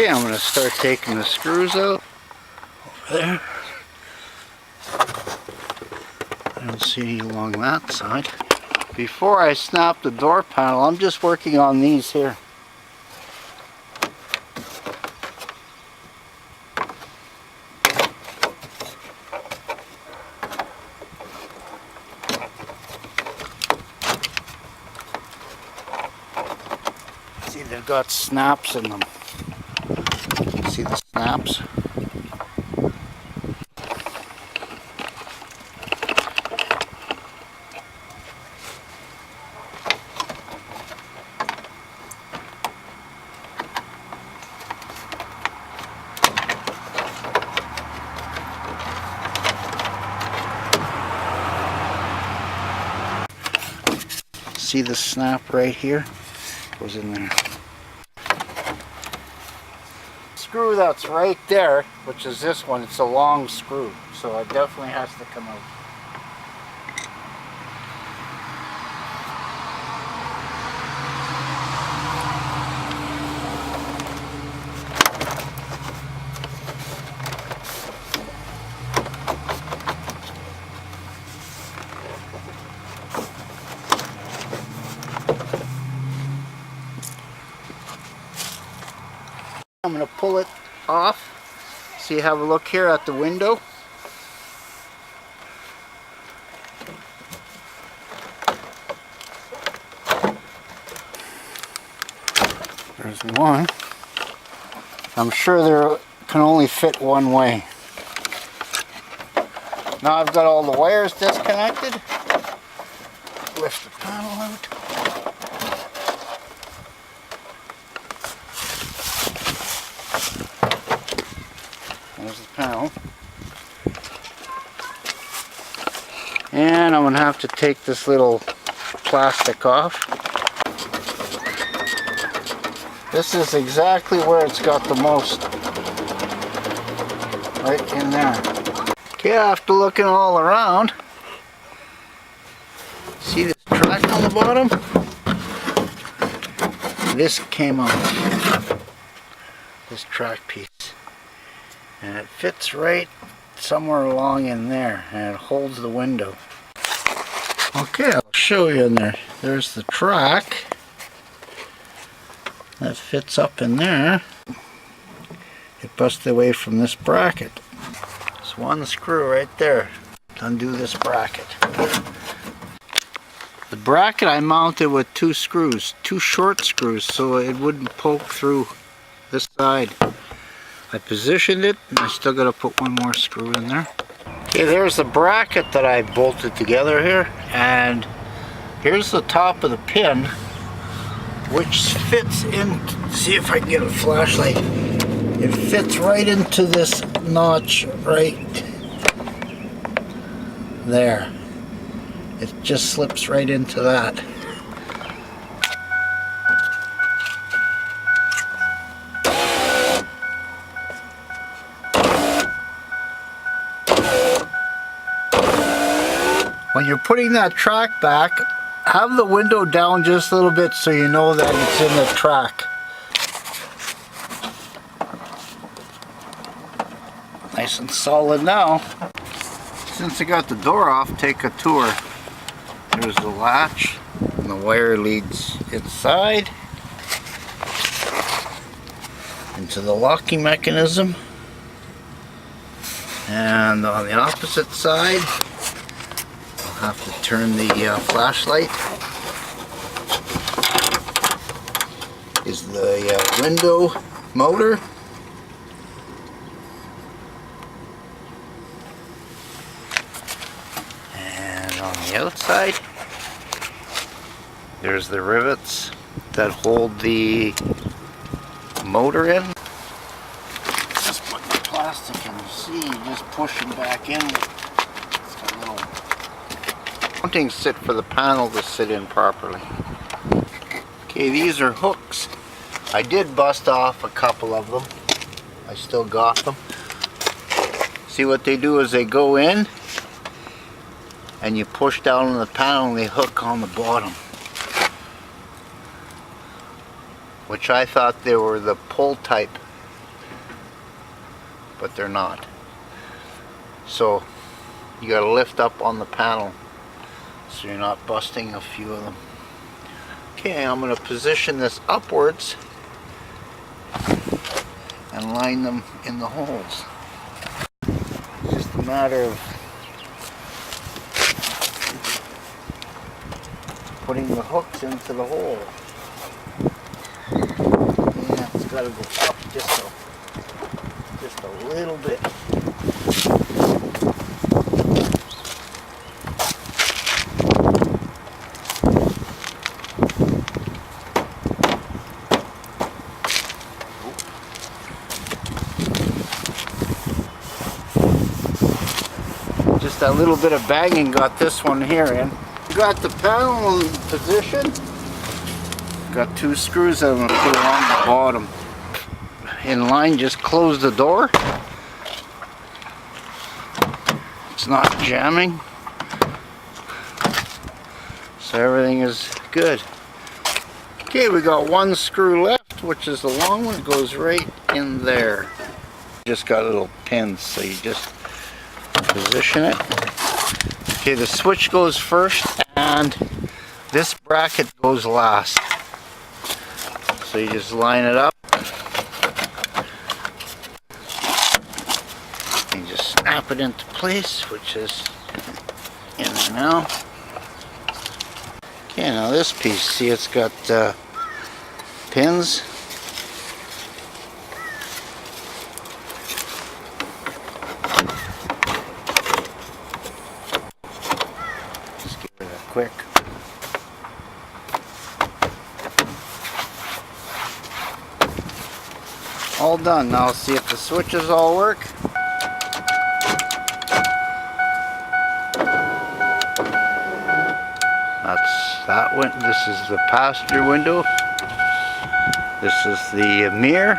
Okay, I'm going to start taking the screws out. Over there. I don't see any along that side. Before I snap the door panel, I'm just working on these here. See, they've got snaps in them. See the snaps? See the snap right here? Goes in there. Screw that's right there, which is this one, it's a long screw, so it definitely has to come out. I'm going to pull it off. So you have a look here at the window. There's one. I'm sure there can only fit one way. Now I've got all the wires disconnected. Lift the panel out. There's the panel. And I'm going to have to take this little plastic off. This is exactly where it's got the most. Right in there. Okay, after looking all around, see this track on the bottom? This came off. This track piece. And it fits right somewhere along in there, and it holds the window. Okay, I'll show you in there. There's the track that fits up in there. It busts away from this bracket. There's one screw right there to undo this bracket. The bracket I mounted with two screws, two short screws, so it wouldn't poke through this side. I positioned it, and I still got to put one more screw in there. Okay, there's the bracket that I bolted together here, and here's the top of the pin, which fits in. See if I can get a flashlight. It fits right into this notch right there. It just slips right into that. When you're putting that track back, have the window down just a little bit so you know that it's in the track. Nice and solid now. Since I got the door off, take a tour. There's the latch, and the wire leads inside into the locking mechanism. And on the opposite side, I'll have to turn the flashlight. Is the window motor. And on the outside, there's the rivets that hold the motor in. Just put the plastic in, see, just pushing back in. It's got a little mounting sit for the panel to sit in properly. Okay, these are hooks. I did bust off a couple of them. I still got them. See, what they do is they go in and you push down on the panel and they hook on the bottom. Which I thought they were the pull type but they're not. So you got to lift up on the panel so you're not busting a few of them. Okay, I'm going to position this upwards and line them in the holes. It's just a matter of putting the hooks into the hole. Yeah, it's got to go up just a little bit. Just a little bit of banging got this one here in. Got the panel in position. Got 2 screws that I'm going to put along the bottom. In line, just close the door. It's not jamming. So everything is good. Okay, we got 1 screw left, which is the long one. It goes right in there. Just got little pins, so you just position it. Okay, the switch goes first and this bracket goes last. So you just line it up and just snap it into place, which is in there now. Okay, now this piece, see, it's got pins. Quick. All done. Now see if the switches all work. That's that one. This is the passenger window. This is the mirror.